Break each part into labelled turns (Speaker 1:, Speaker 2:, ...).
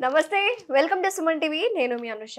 Speaker 1: నమస్తే welcome to Suman TV నేను మీ అనుష.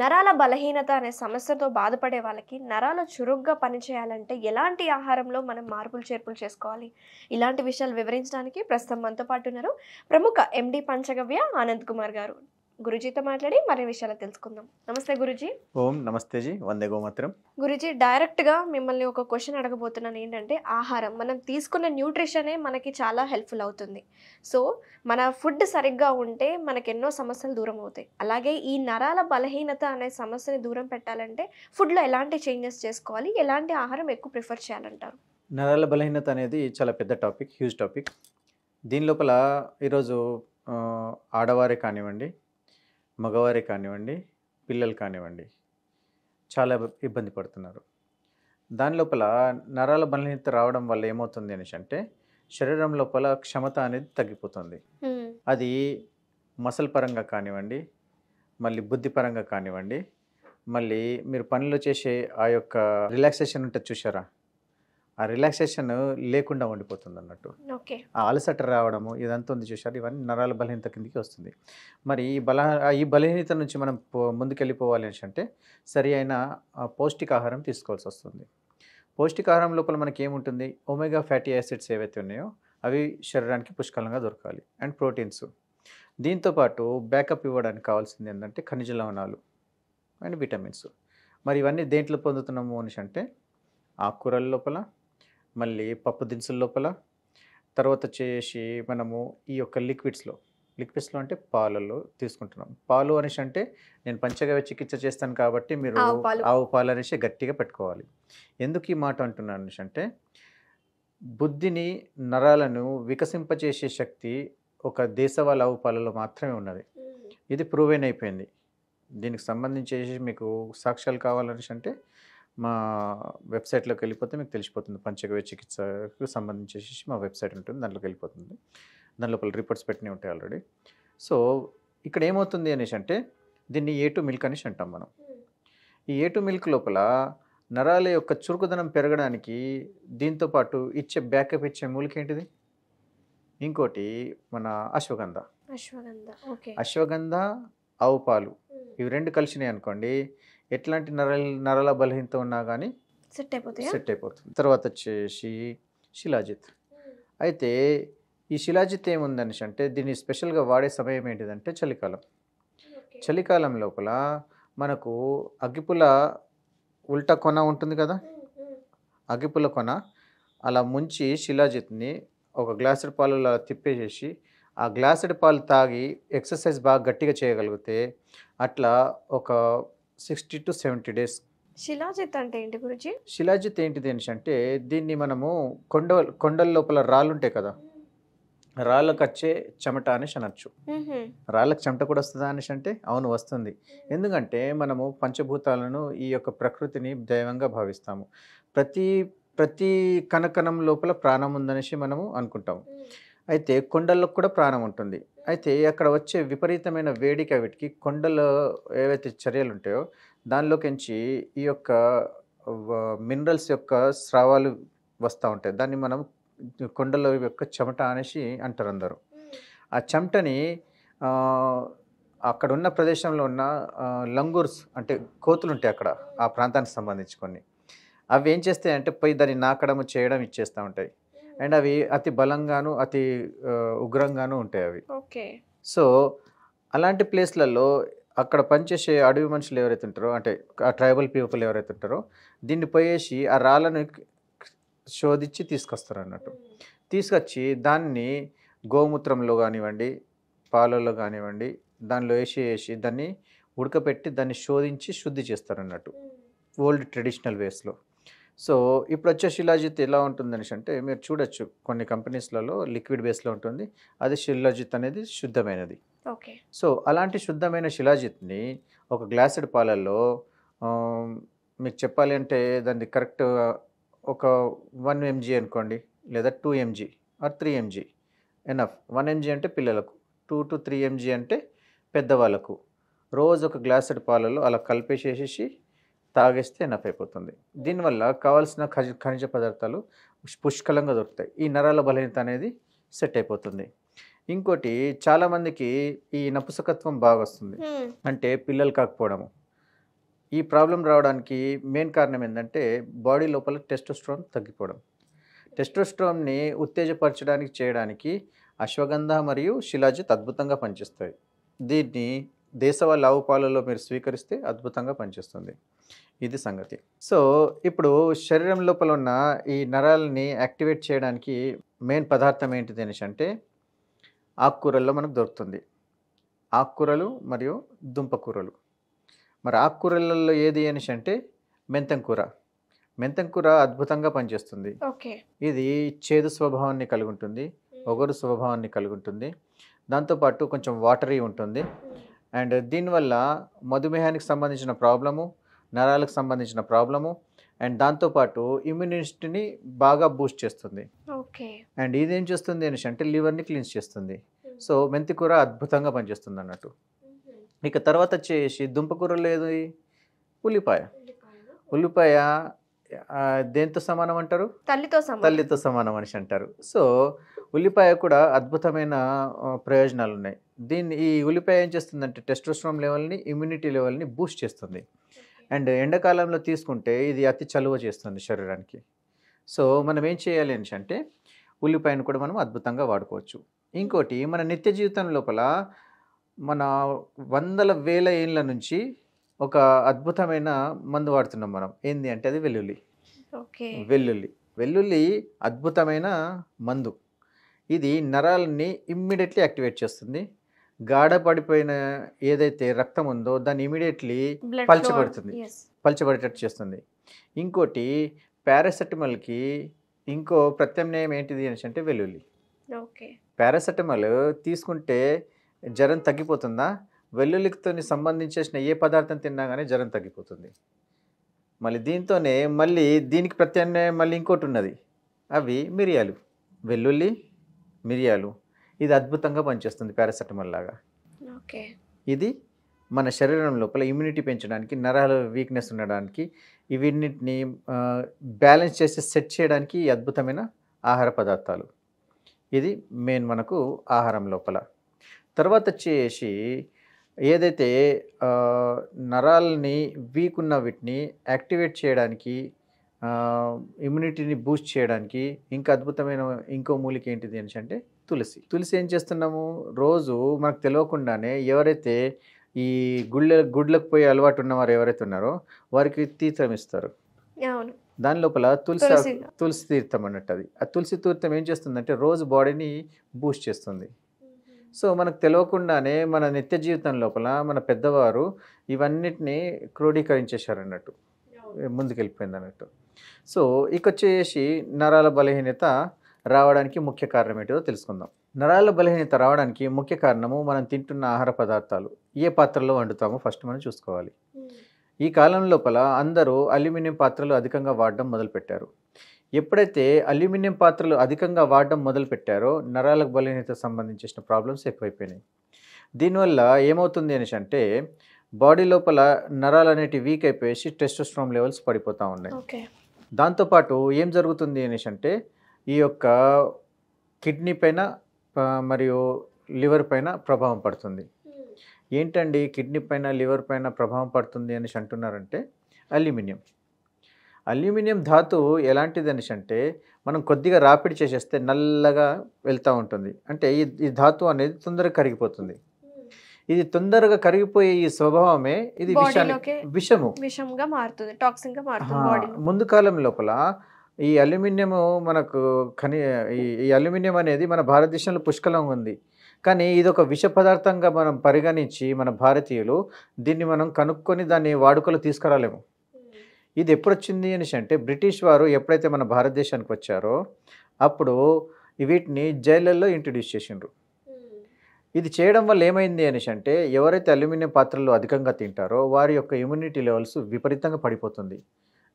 Speaker 1: నరాల బలహీనత అనే సమస్యతో బాధపడే వాళ్ళకి నరాలు చురుగ్గా పనిచేయాలంటే ఎలాంటి ఆహారంలో మనం మార్పులు చేర్పులు చేసుకోవాలి, ఇలాంటి విషయాలు వివరించడానికి ప్రస్తుతం మనతో పాటు ఉన్నారు ప్రముఖ ఎండి పంచగవ్య ఆనంద్ కుమార్ గారు. గురుజీతో మాట్లాడి మరిన్ని విషయాలు తెలుసుకుందాం. నమస్తే గురుజీ.
Speaker 2: ఓం నమస్తే జీ, వందే గోమాత్రం.
Speaker 1: గురుజీ, డైరెక్ట్గా మిమ్మల్ని ఒక క్వశ్చన్ అడగబోతున్నాను. ఏంటంటే ఆహారం మనం తీసుకున్న న్యూట్రిషనే మనకి చాలా హెల్ప్ఫుల్ అవుతుంది. సో మన ఫుడ్ సరిగ్గా ఉంటే మనకి ఎన్నో సమస్యలు దూరం అవుతాయి. అలాగే ఈ నరాల బలహీనత అనే సమస్యని దూరం పెట్టాలంటే ఫుడ్లో ఎలాంటి చేంజెస్ చేసుకోవాలి, ఎలాంటి ఆహారం ఎక్కువ ప్రిఫర్ చేయాలంటారు?
Speaker 2: నరాల బలహీనత అనేది చాలా పెద్ద టాపిక్, హ్యూజ్ టాపిక్. దీని లోపల ఈరోజు ఆడవారే కానివ్వండి, మగవారే కానివ్వండి, పిల్లలు కానివ్వండి, చాలా ఇబ్బంది పడుతున్నారు. దాని లోపల నరాల బలహీనత రావడం వల్ల ఏమవుతుంది అనేసి అంటే శరీరం లోపల క్షమత అనేది తగ్గిపోతుంది. అది మసల్ పరంగా కానివ్వండి, మళ్ళీ బుద్ధి పరంగా కానివ్వండి, మళ్ళీ మీరు పనిలో చేసే ఆ యొక్క రిలాక్సేషన్ ఉంటుంది చూసారా, ఆ రిలాక్సేషన్ లేకుండా ఉండిపోతుంది అన్నట్టు.
Speaker 1: ఓకే.
Speaker 2: ఆ అలసట రావడము ఇదంతా ఉంది చూసారు, ఇవన్నీ నరాల బలహీనత కిందకి వస్తుంది. మరి ఈ బలహీనత నుంచి మనం ముందుకెళ్ళిపోవాలి అని అంటే సరి అయిన పౌష్టికాహారం తీసుకోవాల్సి వస్తుంది. పౌష్టికాహారం లోపల మనకి ఏముంటుంది, ఒమేగా ఫ్యాటీ యాసిడ్స్ ఏవైతే ఉన్నాయో అవి శరీరానికి పుష్కలంగా దొరకాలి, అండ్ ప్రోటీన్స్. దీంతోపాటు బ్యాకప్ ఇవ్వడానికి కావాల్సింది ఏంటంటే ఖనిజ లవణాలు అండ్ విటమిన్స్. మరి ఇవన్నీ దేంట్లో పొందుతున్నాము అనేసి అంటే ఆకుకూరల లోపల, మళ్ళీ పప్పు దినుసుల లోపల, తర్వాత వచ్చేసి మనము ఈ యొక్క లిక్విడ్స్లో అంటే పాలలో తీసుకుంటున్నాం. పాలు అనేసి అంటే నేను పంచగవ్య చికిత్స చేస్తాను కాబట్టి మీరు ఆవు పాలు అనేసి గట్టిగా పెట్టుకోవాలి. ఎందుకు ఈ మాట అంటున్నాను అనేసి అంటే బుద్ధిని, నరాలను వికసింపచేసే శక్తి ఒక దేశవాళ ఆవు పాలలో మాత్రమే ఉన్నది. ఇది ప్రూవెన్ అయిపోయింది. దీనికి సంబంధించేసి మీకు సాక్ష్యాలు కావాలనేసి అంటే మా వెబ్సైట్లోకి వెళ్ళిపోతే మీకు తెలిసిపోతుంది. పంచగవ్య చికిత్సకు సంబంధించేసి మా వెబ్సైట్ ఉంటుంది, దాంట్లోకి వెళ్ళిపోతుంది. దాని లోపల రిపోర్ట్స్ పెట్టినవి ఉంటాయి ఆల్రెడీ. సో ఇక్కడ ఏమవుతుంది అనేసి అంటే దీన్ని A2 మిల్క్ అనేసి అంటాం మనం. ఈ A2 మిల్క్ లోపల నరాల యొక్క చురుకుదనం పెరగడానికి దీంతోపాటు ఇచ్చే బ్యాకప్ ఇచ్చే మూలిక ఏంటిది, ఇంకోటి మన అశ్వగంధ. అశ్వగంధ, ఆవు పాలు ఇవి రెండు కలిసినాయి అనుకోండి, ఎట్లాంటి నరాల బలహీనత ఉన్నా కానీ సెట్ అయిపోతుంది. తర్వాత వచ్చేసి శిలాజిత్. అయితే ఈ శిలాజిత్ ఏముందనేసి అంటే దీన్ని స్పెషల్గా వాడే సమయం ఏంటిదంటే చలికాలం. చలికాలం లోపల మనకు అగ్గిపుల్ల ఉల్టా కొన ఉంటుంది కదా, అగ్గిపుల్ల కొన అలా ముంచి శిలాజిత్ని ఒక గ్లాసుడు పాలు అలా తిప్పేసేసి ఆ గ్లాసుడు పాలు తాగి ఎక్సర్సైజ్ బాగా గట్టిగా చేయగలిగితే అట్లా ఒక 60 to 70 days.
Speaker 1: శిలాజిత్ అంటే ఏంటి గురుజీ?
Speaker 2: శిలాజిత్ ఏంటిది అనేసి అంటే దీన్ని మనము కొండల లోపల రాళ్ళు ఉంటాయి కదా, రాళ్ళకు వచ్చే చెమట అనేసి అనొచ్చు. రాళ్ళకు చెమట కూడా వస్తుందా అనేసి అంటే అవును వస్తుంది. ఎందుకంటే మనము పంచభూతాలను, ఈ యొక్క ప్రకృతిని దైవంగా భావిస్తాము. ప్రతి కణకణం లోపల ప్రాణం ఉందనేసి మనము అనుకుంటాము. అయితే కొండల్లో కూడా ప్రాణం ఉంటుంది. అయితే అక్కడ వచ్చే విపరీతమైన వేడికి వీటికి కొండలో ఏవైతే చర్యలు ఉంటాయో దానిలోకించి ఈ యొక్క మినరల్స్ యొక్క స్రావాలు వస్తూ ఉంటాయి. దాన్ని మనం కొండల యొక్క చెమట అనేసి అంటారు అందరూ. ఆ చెమటని అక్కడ ఉన్న ప్రదేశంలో ఉన్న లంగూర్స్ అంటే కోతులు ఉంటాయి అక్కడ, ఆ ప్రాంతానికి సంబంధించి కొన్ని, అవి ఏం చేస్తాయి అంటే పోయి దాన్ని నాకడము చేయడం ఇచ్చేస్తూ ఉంటాయి. అండ్ అవి అతి బలంగాను అతి ఉగ్రంగాను ఉంటాయి అవి.
Speaker 1: ఓకే.
Speaker 2: సో అలాంటి ప్లేస్లలో అక్కడ పనిచేసే అడవి మనుషులు ఎవరైతే ఉంటారో, అంటే ఆ ట్రైబల్ పీపుల్ ఎవరైతే ఉంటారో దీన్ని పోయేసి ఆ రాళ్ళను శోధించి తీసుకొస్తారు అన్నట్టు. తీసుకొచ్చి దాన్ని గోమూత్రంలో కానివ్వండి, పాలలో కానివ్వండి, దానిలో వేసి దాన్ని ఉడకపెట్టి దాన్ని శోధించి శుద్ధి చేస్తారు అన్నట్టు, ఓల్డ్ ట్రెడిషనల్ వేస్లో. సో ఇప్పుడు వచ్చే శిలాజిత్ ఎలా ఉంటుందనేసి అంటే మీరు చూడొచ్చు కొన్ని కంపెనీస్లలో లిక్విడ్ బేస్లో ఉంటుంది. అది శిలాజిత్ అనేది శుద్ధమైనది.
Speaker 1: ఓకే.
Speaker 2: సో అలాంటి శుద్ధమైన శిలాజిత్ని ఒక గ్లాసుడ్ పాలల్లో మీకు చెప్పాలి అంటే దాన్ని కరెక్ట్ ఒక 1 mg అనుకోండి, లేదా 2 mg or 3 mg enough. 1 mg అంటే పిల్లలకు, 2 to 3 mg అంటే పెద్దవాళ్ళకు. రోజు ఒక గ్లాసుడ్ పాలలో అలా కలిపేసేసి తాగేస్తే ఎనఫ్ అయిపోతుంది. దీనివల్ల కావాల్సిన ఖనిజ పదార్థాలు పుష్కలంగా దొరుకుతాయి. ఈ నరాల బలహీనత అనేది సెట్ అయిపోతుంది. ఇంకోటి చాలామందికి ఈ నపుసకత్వం బాగా వస్తుంది, అంటే పిల్లలు కాకపోవడము. ఈ ప్రాబ్లం రావడానికి మెయిన్ కారణం ఏంటంటే బాడీ లోపల టెస్టోస్టెరాన్ తగ్గిపోవడం. టెస్టోస్టెరాన్ని ఉత్తేజపరచడానికి చేయడానికి అశ్వగంధ మరియు శిలాజిత్ అద్భుతంగా పనిచేస్తాయి. దీన్ని దేశవాళీ ఆవు పాలలో మీరు స్వీకరిస్తే అద్భుతంగా పనిచేస్తుంది. ఇది సంగతి. సో ఇప్పుడు శరీరం లోపల ఉన్న ఈ నరాలని యాక్టివేట్ చేయడానికి మెయిన్ పదార్థం ఏంటిది అనేసి అంటే ఆకుకూరల్లో మనకు దొరుకుతుంది. ఆకుకూరలు మరియు దుంపకూరలు. మరి ఆకుకూరలలో ఏది అనేసి అంటే మెంతం కూర. మెంతం కూర అద్భుతంగా పనిచేస్తుంది.
Speaker 1: ఓకే.
Speaker 2: ఇది చేదు స్వభావాన్ని కలిగి ఉంటుంది, ఒగరు స్వభావాన్ని కలిగి ఉంటుంది, దాంతోపాటు కొంచెం వాటరీ ఉంటుంది. అండ్ దీనివల్ల మధుమేహానికి సంబంధించిన ప్రాబ్లము, నరాలకు సంబంధించిన ప్రాబ్లము, అండ్ దాంతోపాటు ఇమ్యూనిటీని బాగా బూస్ట్ చేస్తుంది.
Speaker 1: ఓకే.
Speaker 2: అండ్ ఇదేం చేస్తుంది అనేసి అంటే లివర్ని క్లీన్స్ చేస్తుంది. సో మెంతి కూర అద్భుతంగా పనిచేస్తుంది అన్నట్టు. ఇక తర్వాత వచ్చేసి దుంపకూరలో ఏది? ఉల్లిపాయ. ఉల్లిపాయ దేంతో సమానం అంటారు? తల్లితో సమానం అనేసి అంటారు. సో ఉల్లిపాయ కూడా అద్భుతమైన ప్రయోజనాలు ఉన్నాయి. ఈ ఉల్లిపాయ ఏం చేస్తుందంటే టెస్టోస్టెరాన్ లెవెల్ని, ఇమ్యూనిటీ లెవెల్ని బూస్ట్ చేస్తుంది. అండ్ ఎండాకాలంలో తీసుకుంటే ఇది అతి చలువ చేస్తుంది శరీరానికి. సో మనం ఏం చేయాలి అనేసి అంటే ఉల్లిపాయను కూడా మనం అద్భుతంగా వాడుకోవచ్చు. ఇంకోటి మన నిత్య జీవితం లోపల మన వందల వేల ఏళ్ళ నుంచి ఒక అద్భుతమైన మందు వాడుతున్నాం మనం. ఏంది అంటే అది వెల్లుల్లి. వెల్లుల్లి అద్భుతమైన మందు. ఇది నరాలని ఇమ్మీడియట్లీ యాక్టివేట్ చేస్తుంది. గాఢపడిపోయిన ఏదైతే రక్తం ఉందో దాన్ని ఇమీడియట్లీ పలచబడేటట్టు చేస్తుంది. ఇంకోటి పారాసెటమాల్కి ఇంకో ప్రత్యామ్నాయం ఏంటిది అని అంటే వెల్లుల్లి. పారాసెటమాల్ తీసుకుంటే జ్వరం తగ్గిపోతుందా? వెల్లుల్లితో సంబంధించేసిన ఏ పదార్థం తిన్నా కానీ జ్వరం తగ్గిపోతుంది. మళ్ళీ దీంతోనే దీనికి ప్రత్యామ్నాయం మళ్ళీ ఇంకోటి ఉన్నది, అవి మిరియాలు. వెల్లుల్లి, మిరియాలు ఇది అద్భుతంగా పనిచేస్తుంది పారాసెటమాల్ లాగా. ఇది మన శరీరం లోపల ఇమ్యూనిటీ పెంచడానికి, నరాల వీక్నెస్ ఉండడానికి, ఇవన్నిటిని బ్యాలెన్స్ చేసి సెట్ చేయడానికి అద్భుతమైన ఆహార పదార్థాలు. ఇది మెయిన్ మనకు ఆహారం లోపల. తర్వాత వచ్చేసి ఏదైతే నరాలని వీక్ ఉన్న వీటిని యాక్టివేట్ చేయడానికి, ఇమ్యూనిటీని బూస్ట్ చేయడానికి ఇంకా అద్భుతమైన ఇంకో మూలిక ఏంటిది అని అంటే తులసి ఏం చేస్తున్నాము? రోజు మనకు తెలియకుండానే ఎవరైతే ఈ గుడ్లకు పోయే అలవాటు ఉన్నవారు ఎవరైతే ఉన్నారో వారికి తీర్థం ఇస్తారు. దాని లోపల తులసి తీర్థం అన్నట్టు. అది ఆ తులసి తీర్థం ఏం చేస్తుందంటే రోజు బాడీని బూస్ట్ చేస్తుంది. సో మనకు తెలియకుండానే మన నిత్య జీవితం లోపల మన పెద్దవారు ఇవన్నిటిని క్రోడీకరించేశారు అన్నట్టు, ముందుకెళ్ళిపోయింది అన్నట్టు. సో ఇకొచ్చేసి నరాల బలహీనత రావడానికి ముఖ్య కారణం ఏంటో తెలుసుకుందాం. నరాల బలహీనత రావడానికి ముఖ్య కారణము మనం తింటున్న ఆహార పదార్థాలు ఏ పాత్రలో వండుతామో ఫస్ట్ మనం చూసుకోవాలి. ఈ కాలం లోపల అందరూ అల్యూమినియం పాత్రలు అధికంగా వాడడం మొదలుపెట్టారు. ఎప్పుడైతే అల్యూమినియం పాత్రలు అధికంగా వాడడం మొదలుపెట్టారో నరాలకు బలహీనత సంబంధించిన ప్రాబ్లమ్స్ ఎక్కువైపోయినాయి. దీనివల్ల ఏమవుతుంది అనేసి అంటే బాడీ లోపల నరాలు అనేటివి వీక్ అయిపోయేసి టెస్టోస్టెరాన్ లెవెల్స్ పడిపోతూ ఉన్నాయి. దాంతోపాటు ఏం జరుగుతుంది అనేసి అంటే ఈ యొక్క కిడ్నీ పైన మరియు లివర్ పైన ప్రభావం పడుతుంది. ఏంటండి కిడ్నీ పైన లివర్ పైన ప్రభావం పడుతుంది అనేసి అంటున్నారంటే అల్యూమినియం ధాతువు ఎలాంటిది అనేసి అంటే మనం కొద్దిగా రాపిడి చేసేస్తే నల్లగా వెళ్తూ ఉంటుంది. అంటే ఈ ధాతువు అనేది తొందరగా కరిగిపోతుంది. ఇది తొందరగా కరిగిపోయే ఈ స్వభావమే ఇది విషంగా మారుతుంది, టాక్సిన్ గా మారుతుంది. ముందు కాలం లోపల ఈ అల్యూమినియం మనకు ఈ అల్యూమినియం అనేది మన భారతదేశంలో పుష్కలంగా ఉంది. కానీ ఇది ఒక విష పదార్థంగా మనం పరిగణించి మన భారతీయులు దీన్ని మనం కనుక్కొని దాన్ని వాడుకలో తీసుకురాలేము. ఇది ఎప్పుడు వచ్చింది అనేసి అంటే బ్రిటిష్ వారు ఎప్పుడైతే మన భారతదేశానికి వచ్చారో అప్పుడు వీటిని జైళ్ళల్లో ఇంట్రడ్యూస్ చేసిండ్రు. ఇది చేయడం వల్ల ఏమైంది అనేసి అంటే ఎవరైతే అల్యూమినియం పాత్రలు అధికంగా తింటారో వారి యొక్క ఇమ్యూనిటీ లెవెల్స్ విపరీతంగా పడిపోతుంది,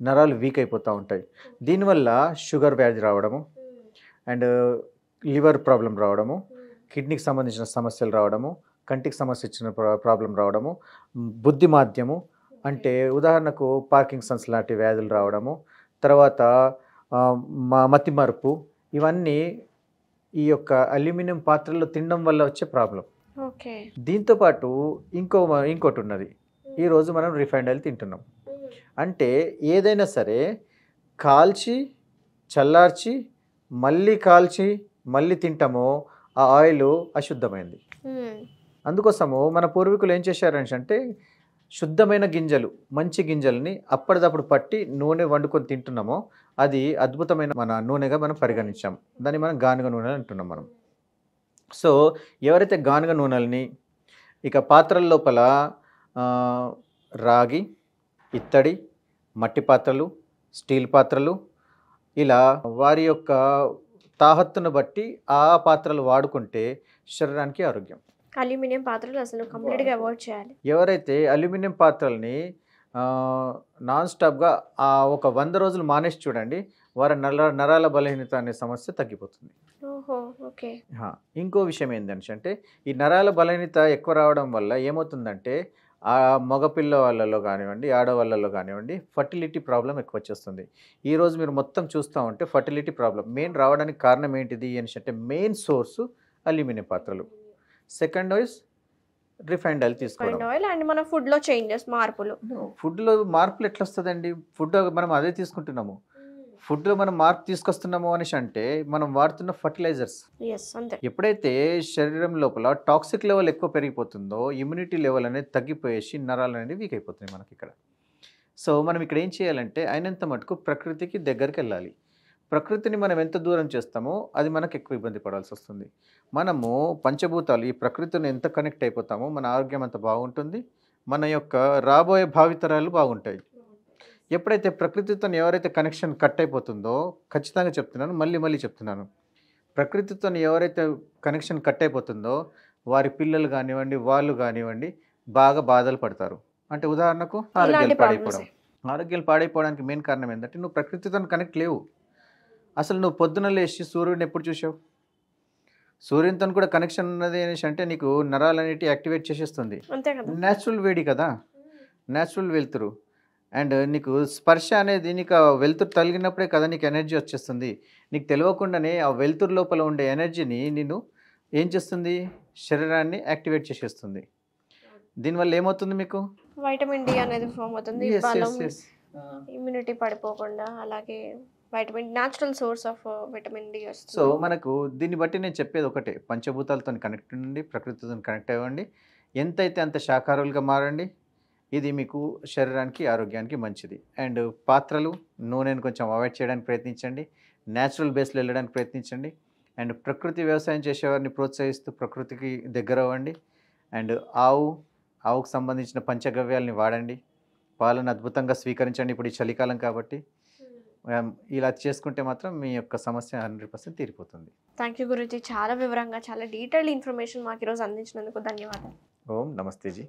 Speaker 2: నరాలు వీక్ అయిపోతూ ఉంటాయి. దీనివల్ల షుగర్ వ్యాధి రావడము, అండ్ లివర్ ప్రాబ్లం రావడము, కిడ్నీకి సంబంధించిన సమస్యలు రావడము, కంటికి సమస్య ఇచ్చిన ప్రాబ్లం రావడము, బుద్ధి మాధ్యము అంటే ఉదాహరణకు పార్కిన్సన్స్ లాంటి వ్యాధులు రావడము, తర్వాత మతిమరుపు, ఇవన్నీ ఈ యొక్క అల్యూమినియం పాత్రల్లో తినడం వల్ల వచ్చే ప్రాబ్లం.
Speaker 1: ఓకే.
Speaker 2: దీంతో పాటు ఇంకోటి ఉన్నది. ఈరోజు మనం రిఫైండ్ ఆయిల్ తింటున్నాం. అంటే ఏదైనా సరే కాల్చి, చల్లార్చి, మళ్ళీ కాల్చి, మళ్ళీ తింటామో ఆ ఆయిల్ అశుద్ధమైంది. అందుకోసము మన పూర్వీకులు ఏం చేశారంటే శుద్ధమైన గింజలు, మంచి గింజల్ని అప్పటిదప్పుడు పట్టి నూనె వండుకొని తింటున్నామో అది అద్భుతమైన మన నూనెగా మనం పరిగణించాం. దాన్ని మనం గానుగ నూనె అంటున్నాం మనం. సో ఎవరైతే గానుగ నూనెల్ని ఇక పాత్రల లోపల రాగి, ఇత్తడి, మట్టి పాత్రలు, స్టీల్ పాత్రలు ఇలా వారి యొక్క తాహత్తును బట్టి ఆ పాత్రలు వాడుకుంటే శరీరానికి ఆరోగ్యం.
Speaker 1: అల్యూమినియం పాత్రలు అసలు కంప్లీట్గా అవాయిడ్ చేయాలి.
Speaker 2: ఎవరైతే అల్యూమినియం పాత్రల్ని నాన్ స్టాప్గా ఒక 100 రోజులు మానేసి చూడండి, వారి నరాల బలహీనత అనే సమస్య తగ్గిపోతుంది.
Speaker 1: ఓహో, ఓకే.
Speaker 2: ఇంకో విషయం ఏంటంటే ఈ నరాల బలహీనత ఎక్కువ రావడం వల్ల ఏమవుతుందంటే ఆ మగపిల్ల వాళ్ళలో కానివ్వండి, ఆడవాళ్ళలో కానివ్వండి ఫర్టిలిటీ ప్రాబ్లం ఎక్కువ వచ్చేస్తుంది. ఈరోజు మీరు మొత్తం చూస్తూ ఉంటే ఫర్టిలిటీ ప్రాబ్లం మెయిన్ రావడానికి కారణం ఏంటిది అంటే మెయిన్ సోర్సు అల్యూమినియం పాత్రలు. సెకండ్ వైజ్ రిఫైండ్ ఆయిల్ తీసుకోవడం.
Speaker 1: ఆయిల్ అండ్ మన ఫుడ్లో చేంజెస్, మార్పులు.
Speaker 2: ఫుడ్లో మార్పులు ఎట్లా వస్తుందండి? ఫుడ్ మనం అదే తీసుకుంటున్నాము. ఫుడ్లో మనం మార్పు తీసుకొస్తున్నాము అనేసి అంటే మనం వాడుతున్న ఫర్టిలైజర్స్. ఎప్పుడైతే శరీరం లోపల టాక్సిక్ లెవెల్ ఎక్కువ పెరిగిపోతుందో ఇమ్యూనిటీ లెవెల్ అనేది తగ్గిపోయేసి నరాలు అనేది వీక్ అయిపోతుంది మనకి ఇక్కడ. సో మనం ఇక్కడ ఏం చేయాలంటే అయినంత మటుకు ప్రకృతికి దగ్గరికి వెళ్ళాలి. ప్రకృతిని మనం ఎంత దూరం చేస్తామో అది మనకు ఎక్కువ ఇబ్బంది పడాల్సి వస్తుంది. మనము పంచభూతాలు ఈ ప్రకృతిని ఎంత కనెక్ట్ అయిపోతామో మన ఆరోగ్యం అంత బాగుంటుంది, మన యొక్క రాబోయే భావితరాలు బాగుంటాయి. ఎప్పుడైతే ప్రకృతితో ఎవరైతే కనెక్షన్ కట్ అయిపోతుందో, ఖచ్చితంగా చెప్తున్నాను, మళ్ళీ చెప్తున్నాను, ప్రకృతితో ఎవరైతే కనెక్షన్ కట్ అయిపోతుందో వారి పిల్లలు కానివ్వండి, వాళ్ళు కానివ్వండి బాగా బాధలు పడతారు. అంటే ఉదాహరణకు ఆరోగ్యాలు పాడైపోవడానికి మెయిన్ కారణం ఏంటంటే నువ్వు ప్రకృతితో కనెక్ట్ లేవు. అసలు నువ్వు పొద్దున లేచి సూర్యుడిని ఎప్పుడు చూసావు? సూర్యునితో కూడా కనెక్షన్ ఉన్నది అనేసి అంటే నీకు నరాలు అనేవి యాక్టివేట్ చేసేస్తుంది. న్యాచురల్ వేడి కదా, న్యాచురల్ వెలుతురు. అండ్ నీకు స్పర్శ అనేది నీకు వెలుతురు తగిలినప్పుడే కదా నీకు ఎనర్జీ వచ్చేస్తుంది. నీకు తెలియకుండానే ఆ వెలుతురు లోపల ఉండే ఎనర్జీని నేను ఏం చేస్తుంది? శరీరాన్ని యాక్టివేట్ చేసేస్తుంది. దీనివల్ల ఏమవుతుంది? మీకు
Speaker 1: వైటమిన్ డి అనేది ఫామ్ అవుతుంది. ఇమ్యూనిటీ పడిపోకుండా, అలాగే vitamin natural source of vitamin D వస్తుంది.
Speaker 2: సో మనకు దీన్ని బట్టి నేను చెప్పేది ఒకటే, పంచభూతాలతో కనెక్ట్ ఉండండి, ప్రకృతితో కనెక్ట్ అవ్వండి, ఎంతైతే అంత శాకాహారులుగా మారండి. ఇది మీకు శరీరానికి ఆరోగ్యానికి మంచిది. అండ్ పాత్రలు, నూనెను కొంచెం అవాయిడ్ చేయడానికి ప్రయత్నించండి, న్యాచురల్ బేస్లో వెళ్ళడానికి ప్రయత్నించండి. అండ్ ప్రకృతి వ్యవసాయం చేసేవారిని ప్రోత్సహిస్తూ ప్రకృతికి దగ్గర అవ్వండి. అండ్ ఆవుకు సంబంధించిన పంచగవ్యాలని వాడండి, పాలను అద్భుతంగా స్వీకరించండి. ఇప్పుడు ఈ చలికాలం కాబట్టి ఇలా చేసుకుంటే మాత్రం మీ యొక్క సమస్య 100% తీరిపోతుంది.
Speaker 1: థ్యాంక్ యూ గురూజీ, చాలా వివరంగా చాలా డీటెయిల్డ్ ఇన్ఫర్మేషన్ మాకు ఈరోజు అందించినందుకు ధన్యవాదాలు.
Speaker 2: ఓం నమస్తే జీ.